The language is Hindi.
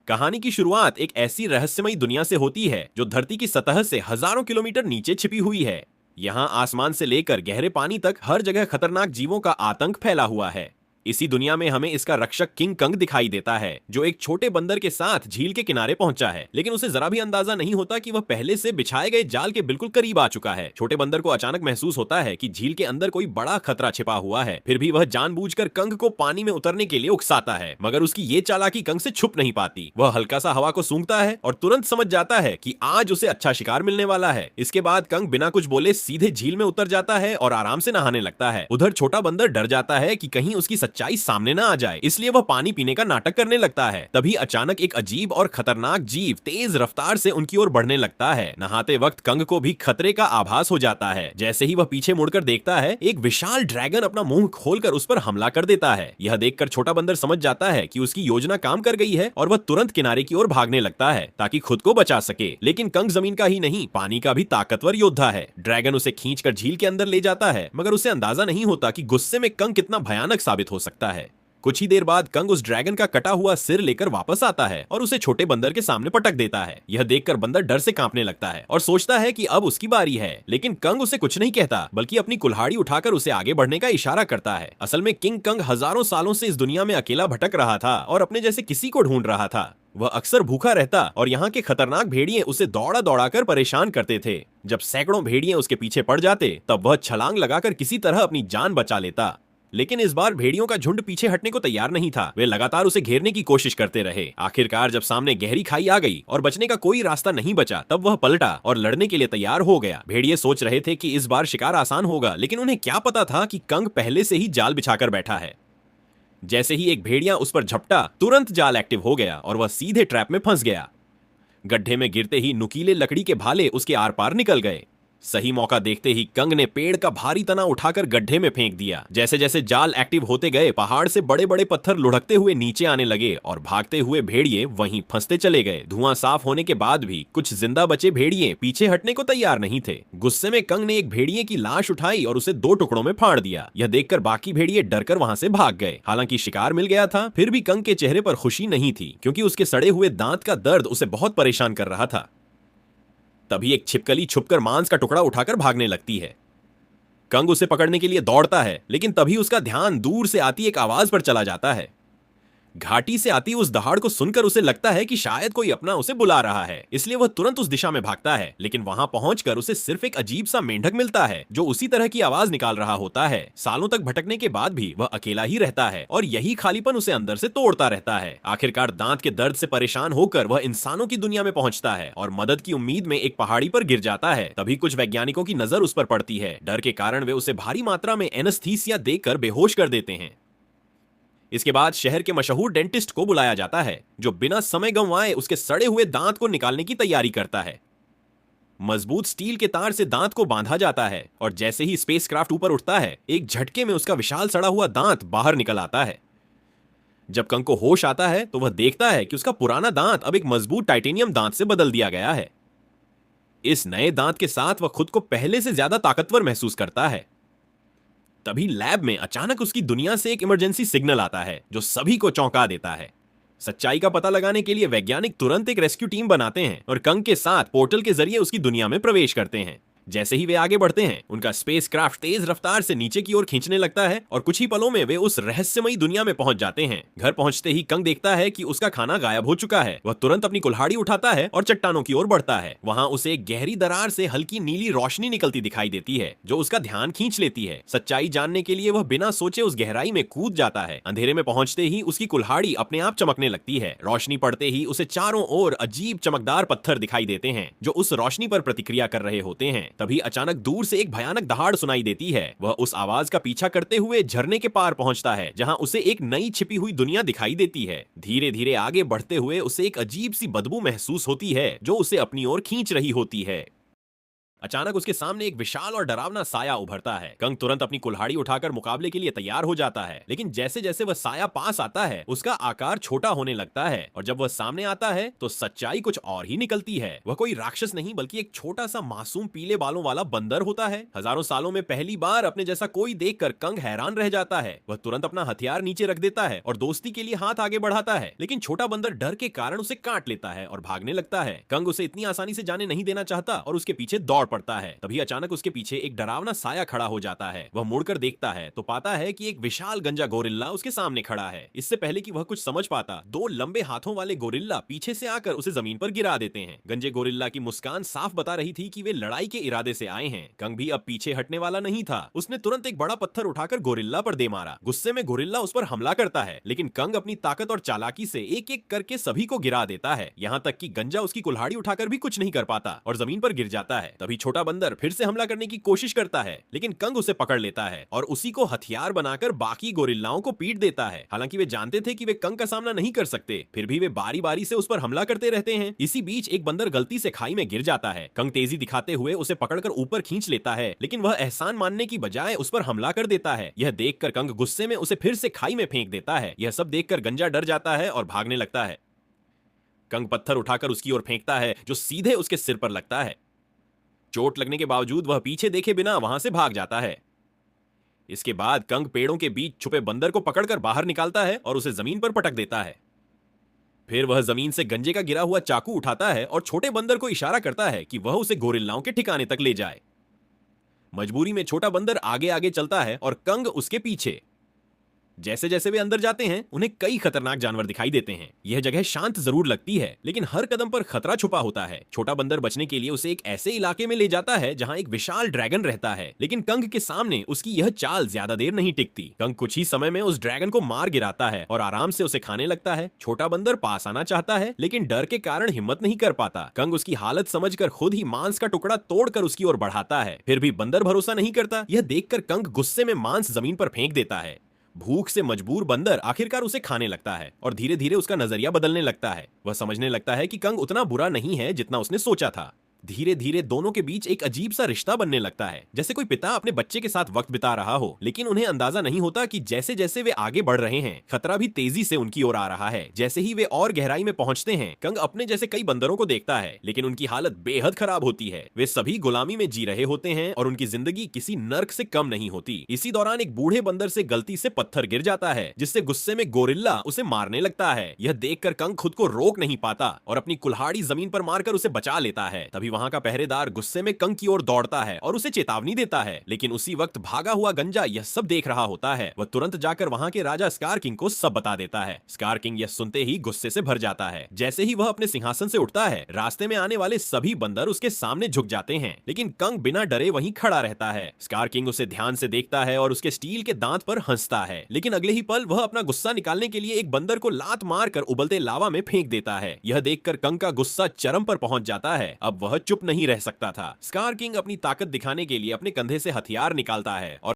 कहानी की शुरुआत एक ऐसी रहस्यमयी दुनिया से होती है जो धरती की सतह से हजारों किलोमीटर नीचे छिपी हुई है। यहाँ आसमान से लेकर गहरे पानी तक हर जगह खतरनाक जीवों का आतंक फैला हुआ है। इसी दुनिया में हमें इसका रक्षक किंग कंग दिखाई देता है, जो एक छोटे बंदर के साथ झील के किनारे पहुंचा है, लेकिन उसे जरा भी अंदाजा नहीं होता कि वह पहले से बिछाए गए जाल के बिल्कुल करीब आ चुका है। छोटे बंदर को अचानक महसूस होता है कि झील के अंदर कोई बड़ा खतरा छिपा हुआ है। फिर भी वह जानबूझकर कंग को पानी में उतरने के लिए उकसाता है, मगर उसकी ये चालाकी कंग से छुप नहीं पाती। वह हल्का सा हवा को सूंघता है और तुरंत समझ जाता है कि आज उसे अच्छा शिकार मिलने वाला है। इसके बाद कंग बिना कुछ बोले सीधे झील में उतर जाता है और आराम से नहाने लगता है। उधर छोटा बंदर डर जाता है कि कहीं उसकी सच्चाई सामने न आ जाए, इसलिए वह पानी पीने का नाटक करने लगता है। तभी अचानक एक अजीब और खतरनाक जीव तेज रफ्तार से उनकी ओर बढ़ने लगता है। नहाते वक्त कंग को भी खतरे का आभास हो जाता है। जैसे ही वह पीछे मुड़कर देखता है, एक विशाल ड्रैगन अपना मुंह खोलकर उस पर हमला कर देता है। यह देखकर छोटा बंदर समझ जाता है कि उसकी योजना काम कर गई है और वह तुरंत किनारे की ओर भागने लगता है ताकि खुद को बचा सके। लेकिन कंग जमीन का ही नहीं, पानी का भी ताकतवर योद्धा है। ड्रैगन उसे खींचकर झील के अंदर ले जाता है, मगर उसे अंदाजा नहीं होता कि गुस्से में कंग कितना भयानक साबित हो सकता है। कुछ ही देर बाद कंग उस ड्रैगन का कटा हुआ सिर लेकर वापस आता है और उसे छोटे बंदर के सामने पटक देता है। यह देखकर बंदर डर से कांपने लगता है और सोचता है कि अब उसकी बारी है, लेकिन कंग उसे कुछ नहीं कहता, बल्कि अपनी कुल्हाड़ी उठाकर उसे आगे बढ़ने का इशारा करता है। असल में किंग कंग हजारों सालों से इस दुनिया में अकेला भटक रहा था और अपने जैसे किसी को ढूंढ रहा था। वह अक्सर भूखा रहता और यहाँ के खतरनाक भेड़िए उसे दौड़ा दौड़ा कर परेशान करते थे। जब सैकड़ों भेड़िए उसके पीछे पड़ जाते, तब वह छलांग लगाकर किसी तरह अपनी जान बचा लेता। लेकिन इस बार भेड़ियों का झुंड पीछे हटने को तैयार नहीं था। वे लगातार उसे घेरने की कोशिश करते रहे। आखिरकार जब सामने गहरी खाई आ गई और बचने का कोई रास्ता नहीं बचा, तब वह पलटा और लड़ने के लिए तैयार हो गया। भेड़िए सोच रहे थे कि इस बार शिकार आसान होगा, लेकिन उन्हें क्या पता था कि कंग पहले से ही जाल बिछाकर बैठा है। जैसे ही एक भेड़िया उस पर झपटा, तुरंत जाल एक्टिव हो गया और वह सीधे ट्रैप में फंस गया। गड्ढे में गिरते ही नुकीले लकड़ी के भाले उसके आर पार निकल गए। सही मौका देखते ही कंग ने पेड़ का भारी तना उठाकर गड्ढे में फेंक दिया। जैसे जैसे जाल एक्टिव होते गए, पहाड़ से बड़े बड़े पत्थर लुढ़कते हुए नीचे आने लगे और भागते हुए भेड़िए वहीं फंसते चले गए। धुआं साफ होने के बाद भी कुछ जिंदा बचे भेड़िए पीछे हटने को तैयार नहीं थे। गुस्से में कंग ने एक भेड़िए की लाश उठाई और उसे दो टुकड़ों में फाड़ दिया। यह देखकर बाकी भेड़िए डरकर वहां से भाग गए। हालांकि शिकार मिल गया था, फिर भी कंग के चेहरे पर खुशी नहीं थी, क्योंकि उसके सड़े हुए दांत का दर्द उसे बहुत परेशान कर रहा था। तभी एक छिपकली छुपकर मांस का टुकड़ा उठाकर भागने लगती है। कंग उसे पकड़ने के लिए दौड़ता है, लेकिन तभी उसका ध्यान दूर से आती एक आवाज पर चला जाता है। घाटी से आती उस दहाड़ को सुनकर उसे लगता है कि शायद कोई अपना उसे बुला रहा है, इसलिए वह तुरंत उस दिशा में भागता है। लेकिन वहां पहुंचकर उसे सिर्फ एक अजीब सा मेंढक मिलता है जो उसी तरह की आवाज निकाल रहा होता है। सालों तक भटकने के बाद भी वह अकेला ही रहता है और यही खालीपन उसे अंदर से तोड़ता रहता है। आखिरकार दांत के दर्द से परेशान होकर वह इंसानों की दुनिया में पहुंचता है और मदद की उम्मीद में एक पहाड़ी पर गिर जाता है। तभी कुछ वैज्ञानिकों की नजर उस पर पड़ती है। डर के कारण वे उसे भारी मात्रा में एनेस्थीसिया देकर बेहोश कर देते हैं। इसके बाद शहर के मशहूर डेंटिस्ट को बुलाया जाता है, जो बिना समय गंवाए उसके सड़े हुए दांत को निकालने की तैयारी करता है। मजबूत स्टील के तार से दांत को बांधा जाता है और जैसे ही स्पेसक्राफ्ट ऊपर उठता है, एक झटके में उसका विशाल सड़ा हुआ दांत बाहर निकल आता है। जब कंग को होश आता है तो वह देखता है कि उसका पुराना दांत अब एक मजबूत टाइटेनियम दांत से बदल दिया गया है। इस नए दांत के साथ वह खुद को पहले से ज्यादा ताकतवर महसूस करता है। तभी लैब में अचानक उसकी दुनिया से एक इमरजेंसी सिग्नल आता है जो सभी को चौंका देता है। सच्चाई का पता लगाने के लिए वैज्ञानिक तुरंत एक रेस्क्यू टीम बनाते हैं और कंग के साथ पोर्टल के जरिए उसकी दुनिया में प्रवेश करते हैं। जैसे ही वे आगे बढ़ते हैं, उनका स्पेसक्राफ्ट तेज रफ्तार से नीचे की ओर खींचने लगता है और कुछ ही पलों में वे उस रहस्यमयी दुनिया में पहुंच जाते हैं। घर पहुंचते ही कंग देखता है कि उसका खाना गायब हो चुका है। वह तुरंत अपनी कुल्हाड़ी उठाता है और चट्टानों की ओर बढ़ता है। वहां उसे एक गहरी दरार से हल्की नीली रोशनी निकलती दिखाई देती है, जो उसका ध्यान खींच लेती है। सच्चाई जानने के लिए वह बिना सोचे उस गहराई में कूद जाता है। अंधेरे में पहुंचते ही उसकी कुल्हाड़ी अपने आप चमकने लगती है। रोशनी पड़ते ही उसे चारों ओर अजीब चमकदार पत्थर दिखाई देते हैं, जो उस रोशनी पर प्रतिक्रिया कर रहे होते हैं। तभी अचानक दूर से एक भयानक दहाड़ सुनाई देती है। वह उस आवाज का पीछा करते हुए झरने के पार पहुंचता है, जहां उसे एक नई छिपी हुई दुनिया दिखाई देती है। धीरे धीरे आगे बढ़ते हुए उसे एक अजीब सी बदबू महसूस होती है, जो उसे अपनी ओर खींच रही होती है। अचानक उसके सामने एक विशाल और डरावना साया उभरता है। कंग तुरंत अपनी कुल्हाड़ी उठाकर मुकाबले के लिए तैयार हो जाता है, लेकिन जैसे जैसे वह साया पास आता है उसका आकार छोटा होने लगता है और जब वह सामने आता है तो सच्चाई कुछ और ही निकलती है। वह कोई राक्षस नहीं बल्कि एक छोटा सा मासूम पीले बालों वाला बंदर होता है। हजारों सालों में पहली बार अपने जैसा कोई देखकर कंग हैरान रह जाता है। वह तुरंत अपना हथियार नीचे रख देता है और दोस्ती के लिए हाथ आगे बढ़ाता है, लेकिन छोटा बंदर डर के कारण उसे काट लेता है और भागने लगता है। कंग उसे इतनी आसानी से जाने नहीं देना चाहता और उसके पीछे दौड़ पड़ता है। तभी अचानक उसके पीछे एक डरावना साया खड़ा हो जाता है। वह मुड़कर देखता है तो पाता है कि एक विशाल गंजा गोरिल्ला उसके सामने खड़ा है। इससे पहले कि वह कुछ समझ पाता, दो लंबे हाथों वाले गोरिल्ला पीछे से आकर उसे जमीन पर गिरा देते हैं। गंजे गोरिल्ला की मुस्कान साफ बता रही थी कि वे लड़ाई के इरादे से आए हैं। कंग भी अब पीछे हटने वाला नहीं था। उसने तुरंत एक बड़ा पत्थर उठाकर गोरिल्ला पर दे मारा। गुस्से में गोरिल्ला उस पर हमला करता है, लेकिन कंग अपनी ताकत और चालाकी से एक एक करके सभी को गिरा देता है, यहाँ तक कि गंजा उसकी कुल्हाड़ी उठाकर भी कुछ नहीं कर पाता और जमीन पर गिर जाता है। तभी छोटा बंदर फिर से हमला करने की कोशिश करता है, लेकिन कंग उसे पकड़ लेता है और उसी को हथियार बनाकर बाकी गोरिल्लाओं को पीट देता है। हालांकि वे जानते थे कि वे कंग का सामना नहीं कर सकते, फिर भी वे बारी बारी से उस पर हमला करते रहते हैं। इसी बीच एक बंदर गलती से खाई में गिर जाता है। कंग तेजी दिखाते हुए उसे पकड़कर ऊपर खींच लेता है, लेकिन वह एहसान मानने की बजाय उस पर हमला कर देता है। यह देखकर कंग गुस्से में उसे फिर से खाई में फेंक देता है। यह सब देखकर गंजा डर जाता है और भागने लगता है। कंग पत्थर उठाकर उसकी ओर फेंकता है जो सीधे उसके सिर पर लगता है। चोट लगने के बावजूद वह पीछे देखे बिना वहां से भाग जाता है। इसके बाद कंग पेड़ों के बीच छुपे बंदर को पकड़कर बाहर निकालता है और उसे जमीन पर पटक देता है। फिर वह जमीन से गंजे का गिरा हुआ चाकू उठाता है और छोटे बंदर को इशारा करता है कि वह उसे गोरिल्लाओं के ठिकाने तक ले जाए। मजबूरी में छोटा बंदर आगे आगे चलता है और कंग उसके पीछे। जैसे जैसे वे अंदर जाते हैं उन्हें कई खतरनाक जानवर दिखाई देते हैं। यह जगह शांत जरूर लगती है, लेकिन हर कदम पर खतरा छुपा होता है। छोटा बंदर बचने के लिए उसे एक ऐसे इलाके में ले जाता है जहां एक विशाल ड्रैगन रहता है, लेकिन कंग के सामने उसकी यह चाल ज्यादा देर नहीं टिकती। कंग कुछ ही समय में उस ड्रैगन को मार गिराता है और आराम से उसे खाने लगता है। छोटा बंदर पास आना चाहता है, लेकिन डर के कारण हिम्मत नहीं कर पाता। कंग उसकी हालत समझकर खुद ही मांस का टुकड़ा तोड़कर उसकी ओर बढ़ाता है, फिर भी बंदर भरोसा नहीं करता। यह देखकर कंग गुस्से में मांस जमीन पर फेंक देता है। भूख से मजबूर बंदर आखिरकार उसे खाने लगता है और धीरे धीरे उसका नजरिया बदलने लगता है। वह समझने लगता है कि कंग उतना बुरा नहीं है जितना उसने सोचा था। धीरे धीरे दोनों के बीच एक अजीब सा रिश्ता बनने लगता है, जैसे कोई पिता अपने बच्चे के साथ वक्त बिता रहा हो। लेकिन उन्हें अंदाजा नहीं होता कि जैसे जैसे वे आगे बढ़ रहे हैं, खतरा भी तेजी से उनकी ओर आ रहा है। जैसे ही वे और गहराई में पहुंचते हैं, कंग अपने जैसे कई बंदरों को देखता है, लेकिन उनकी हालत बेहद खराब होती है। वे सभी गुलामी में जी रहे होते हैं और उनकी जिंदगी किसी नर्क से कम नहीं होती। इसी दौरान एक बूढ़े बंदर से गलती से पत्थर गिर जाता है, जिससे गुस्से में गोरिल्ला उसे मारने लगता है। यह देखकर कंग खुद को रोक नहीं पाता और अपनी कुल्हाड़ी जमीन पर मारकर उसे बचा लेता है। तभी वहां का पहरेदार गुस्से में कंग की ओर दौड़ता है और उसे चेतावनी देता है, लेकिन उसी वक्त भागा हुआ गंजा यह सब देख रहा होता है। वह तुरंत जाकर वहां के राजा स्कार किंग को सब बता देता है। स्कार किंग यह सुनते ही गुस्से से भर जाता है। जैसे ही वह अपने सिंहासन से उठता है, रास्ते में आने वाले सभी बंदर उसके सामने झुक जाते हैं, लेकिन कंग बिना डरे वहीं खड़ा रहता है। स्कार किंग उसे ध्यान से देखता है और उसके स्टील के दांत पर हंसता है, लेकिन अगले ही पल वह अपना गुस्सा निकालने के लिए एक बंदर को लात मारकर उबलते लावा में फेंक देता है। यह देखकर कंग का गुस्सा चरम पर पहुंच जाता है। अब वह चुप नहीं रह सकता था। स्कार किंग अपनी ताकत दिखाने के लिए अपने कंधे से हथियार निकालता है और